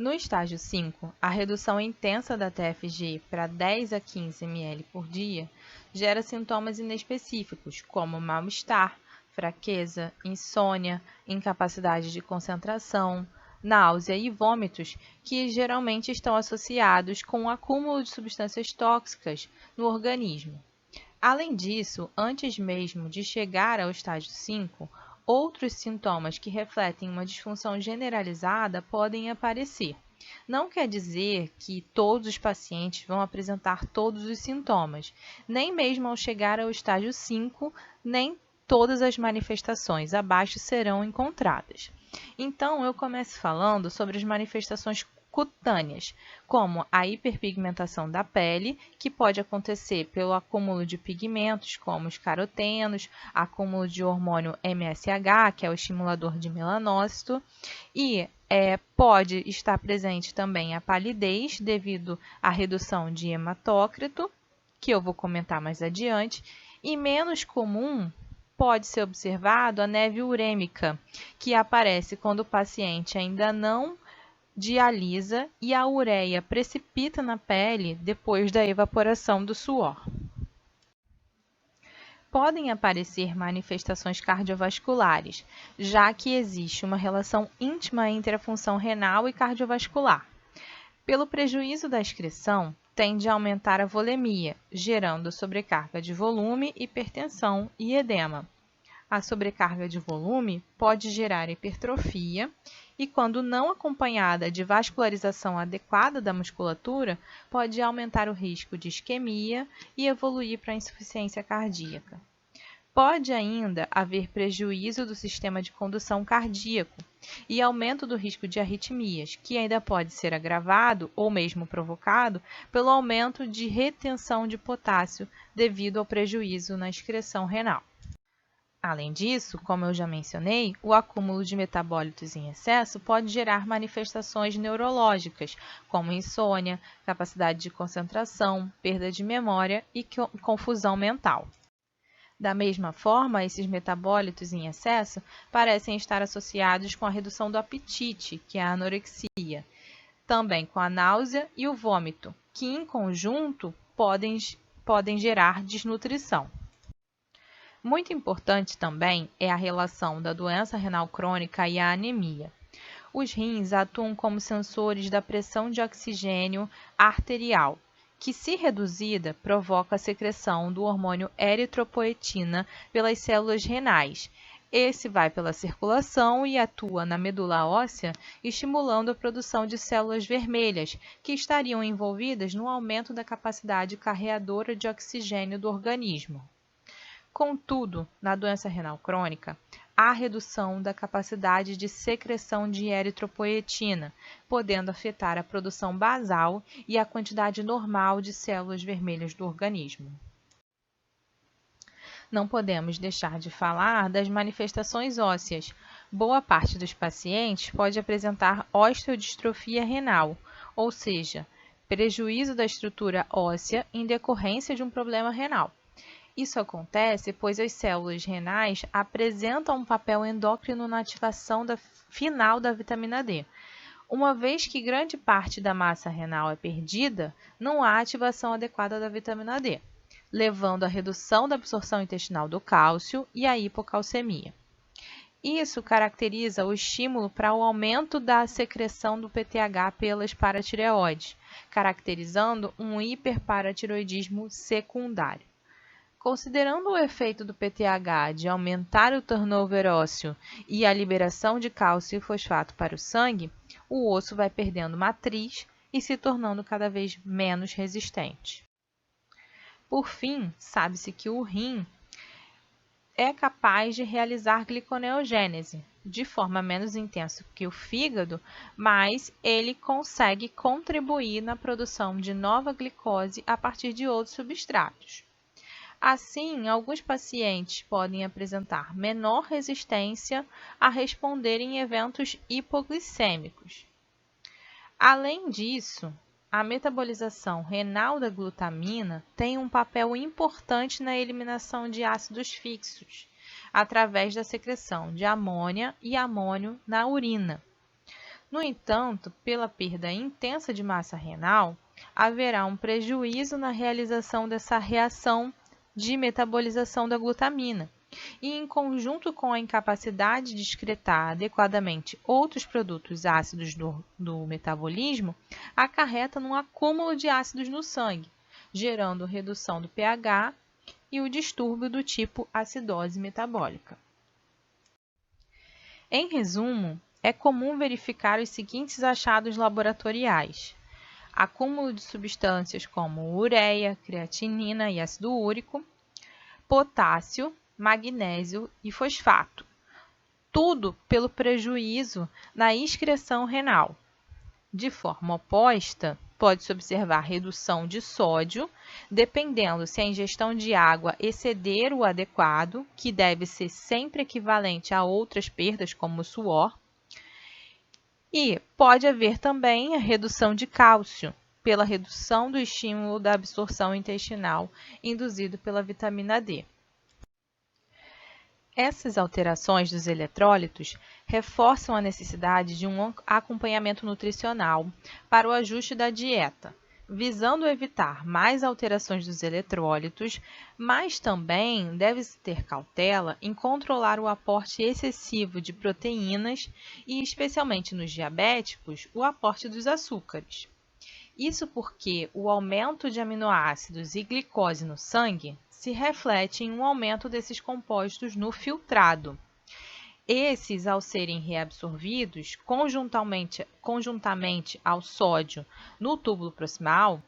No estágio 5, a redução intensa da TFG para 10 a 15 ml por dia gera sintomas inespecíficos, como mal-estar, fraqueza, insônia, incapacidade de concentração, náusea e vômitos, que geralmente estão associados com o acúmulo de substâncias tóxicas no organismo. Além disso, antes mesmo de chegar ao estágio 5, outros sintomas que refletem uma disfunção generalizada podem aparecer. Não quer dizer que todos os pacientes vão apresentar todos os sintomas, nem mesmo ao chegar ao estágio 5, nem todas as manifestações abaixo serão encontradas. Então, eu começo falando sobre as manifestações cutâneas, como a hiperpigmentação da pele, que pode acontecer pelo acúmulo de pigmentos, como os carotenos, acúmulo de hormônio MSH, que é o estimulador de melanócito, e pode estar presente também a palidez, devido à redução de hematócrito, que eu vou comentar mais adiante, e menos comum pode ser observado a neve urêmica, que aparece quando o paciente ainda não dialisa e a ureia precipita na pele depois da evaporação do suor. Podem aparecer manifestações cardiovasculares, já que existe uma relação íntima entre a função renal e cardiovascular. Pelo prejuízo da excreção, tende a aumentar a volemia, gerando sobrecarga de volume, hipertensão e edema. A sobrecarga de volume pode gerar hipertrofia e, quando não acompanhada de vascularização adequada da musculatura, pode aumentar o risco de isquemia e evoluir para a insuficiência cardíaca. Pode ainda haver prejuízo do sistema de condução cardíaco e aumento do risco de arritmias, que ainda pode ser agravado ou mesmo provocado pelo aumento de retenção de potássio devido ao prejuízo na excreção renal. Além disso, como eu já mencionei, o acúmulo de metabólitos em excesso pode gerar manifestações neurológicas, como insônia, capacidade de concentração, perda de memória e confusão mental. Da mesma forma, esses metabólitos em excesso parecem estar associados com a redução do apetite, que é a anorexia, também com a náusea e o vômito, que em conjunto podem gerar desnutrição. Muito importante também é a relação da doença renal crônica e a anemia. Os rins atuam como sensores da pressão de oxigênio arterial, que, se reduzida, provoca a secreção do hormônio eritropoetina pelas células renais. Esse vai pela circulação e atua na medula óssea, estimulando a produção de células vermelhas, que estariam envolvidas no aumento da capacidade carreadora de oxigênio do organismo. Contudo, na doença renal crônica, há redução da capacidade de secreção de eritropoetina, podendo afetar a produção basal e a quantidade normal de células vermelhas do organismo. Não podemos deixar de falar das manifestações ósseas. Boa parte dos pacientes pode apresentar osteodistrofia renal, ou seja, prejuízo da estrutura óssea em decorrência de um problema renal. Isso acontece pois as células renais apresentam um papel endócrino na ativação final da vitamina D. Uma vez que grande parte da massa renal é perdida, não há ativação adequada da vitamina D, levando à redução da absorção intestinal do cálcio e à hipocalcemia. Isso caracteriza o estímulo para o aumento da secreção do PTH pelas paratireoides, caracterizando um hiperparatiroidismo secundário. Considerando o efeito do PTH de aumentar o turnover ósseo e a liberação de cálcio e fosfato para o sangue, o osso vai perdendo matriz e se tornando cada vez menos resistente. Por fim, sabe-se que o rim é capaz de realizar gliconeogênese de forma menos intensa que o fígado, mas ele consegue contribuir na produção de nova glicose a partir de outros substratos. Assim, alguns pacientes podem apresentar menor resistência a responder em eventos hipoglicêmicos. Além disso, a metabolização renal da glutamina tem um papel importante na eliminação de ácidos fixos, através da secreção de amônia e amônio na urina. No entanto, pela perda intensa de massa renal, haverá um prejuízo na realização dessa reação de metabolização da glutamina, e, em conjunto com a incapacidade de excretar adequadamente outros produtos ácidos do metabolismo, acarreta num acúmulo de ácidos no sangue, gerando redução do pH e o distúrbio do tipo acidose metabólica. Em resumo, é comum verificar os seguintes achados laboratoriais: acúmulo de substâncias como ureia, creatinina e ácido úrico, potássio, magnésio e fosfato, tudo pelo prejuízo na excreção renal. De forma oposta, pode-se observar redução de sódio, dependendo se a ingestão de água exceder o adequado, que deve ser sempre equivalente a outras perdas, como o suor. E pode haver também a redução de cálcio, pela redução do estímulo da absorção intestinal induzido pela vitamina D. Essas alterações dos eletrólitos reforçam a necessidade de um acompanhamento nutricional para o ajuste da dieta, visando evitar mais alterações dos eletrólitos, mas também deve-se ter cautela em controlar o aporte excessivo de proteínas e, especialmente nos diabéticos, o aporte dos açúcares. Isso porque o aumento de aminoácidos e glicose no sangue se reflete em um aumento desses compostos no filtrado. Esses, ao serem reabsorvidos conjuntamente ao sódio no túbulo proximal,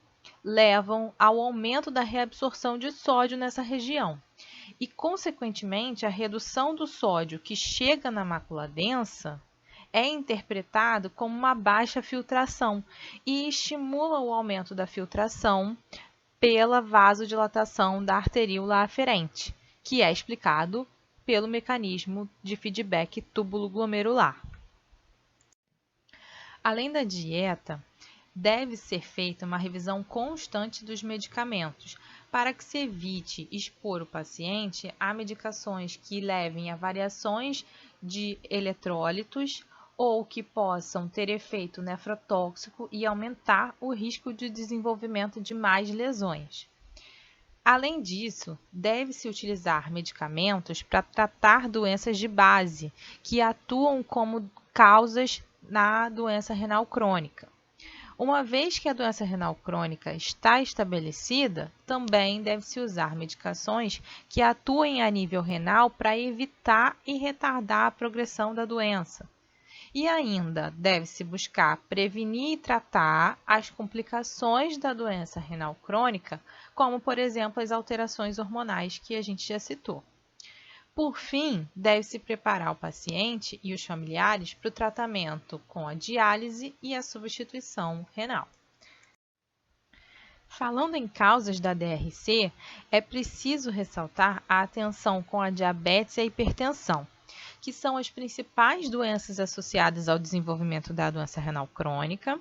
levam ao aumento da reabsorção de sódio nessa região e, consequentemente, a redução do sódio que chega na mácula densa é interpretado como uma baixa filtração e estimula o aumento da filtração pela vasodilatação da arteríola aferente, que é explicado pelo mecanismo de feedback túbulo-glomerular. Além da dieta, deve ser feita uma revisão constante dos medicamentos, para que se evite expor o paciente a medicações que levem a variações de eletrólitos ou que possam ter efeito nefrotóxico e aumentar o risco de desenvolvimento de mais lesões. Além disso, deve-se utilizar medicamentos para tratar doenças de base, que atuam como causas na doença renal crônica. Uma vez que a doença renal crônica está estabelecida, também deve-se usar medicações que atuem a nível renal para evitar e retardar a progressão da doença. E ainda deve-se buscar prevenir e tratar as complicações da doença renal crônica, como, por exemplo, as alterações hormonais que a gente já citou. Por fim, deve-se preparar o paciente e os familiares para o tratamento com a diálise e a substituição renal. Falando em causas da DRC, é preciso ressaltar a atenção com a diabetes e a hipertensão, que são as principais doenças associadas ao desenvolvimento da doença renal crônica,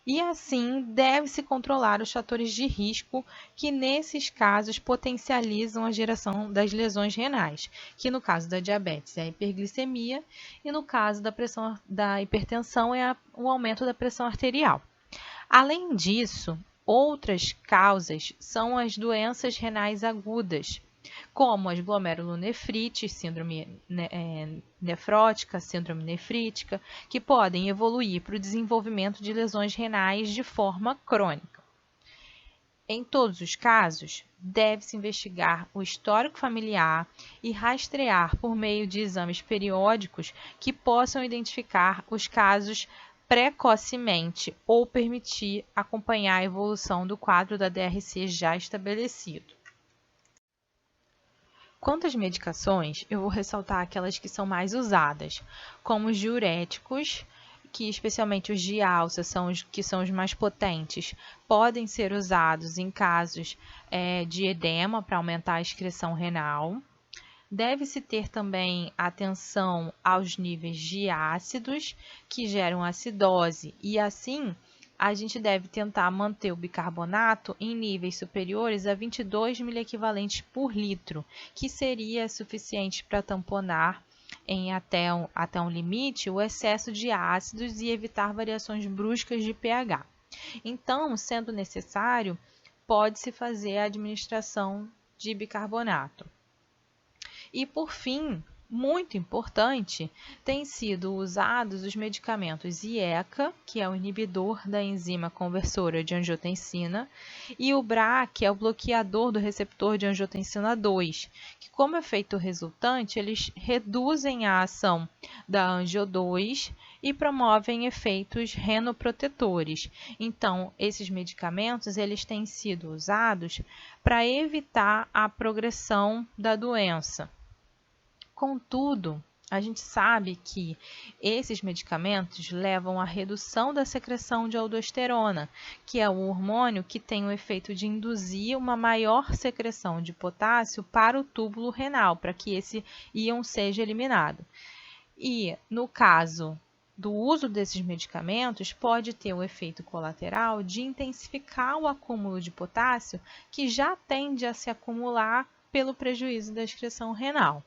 e assim deve-se controlar os fatores de risco que nesses casos potencializam a geração das lesões renais, que no caso da diabetes é a hiperglicemia e no caso da hipertensão é o aumento da pressão arterial. Além disso, outras causas são as doenças renais agudas, como as glomerulonefrites, síndrome nefrótica, síndrome nefrítica, que podem evoluir para o desenvolvimento de lesões renais de forma crônica. Em todos os casos, deve-se investigar o histórico familiar e rastrear por meio de exames periódicos que possam identificar os casos precocemente ou permitir acompanhar a evolução do quadro da DRC já estabelecido. Quanto às medicações, eu vou ressaltar aquelas que são mais usadas, como os diuréticos, que especialmente os de alça são os mais potentes, podem ser usados em casos de edema para aumentar a excreção renal. Deve-se ter também atenção aos níveis de ácidos que geram acidose e assim a gente deve tentar manter o bicarbonato em níveis superiores a 22 miliequivalentes por litro, que seria suficiente para tamponar em até um limite o excesso de ácidos e evitar variações bruscas de pH. Então, sendo necessário, pode-se fazer a administração de bicarbonato. E, por fim, muito importante, têm sido usados os medicamentos IECA, que é o inibidor da enzima conversora de angiotensina, e o BRA, que é o bloqueador do receptor de angiotensina 2, que, como efeito resultante, eles reduzem a ação da angio 2 e promovem efeitos renoprotetores. Então, esses medicamentos eles têm sido usados para evitar a progressão da doença. Contudo, a gente sabe que esses medicamentos levam à redução da secreção de aldosterona, que é o hormônio que tem o efeito de induzir uma maior secreção de potássio para o túbulo renal, para que esse íon seja eliminado. E, no caso do uso desses medicamentos, pode ter o efeito colateral de intensificar o acúmulo de potássio, que já tende a se acumular pelo prejuízo da excreção renal.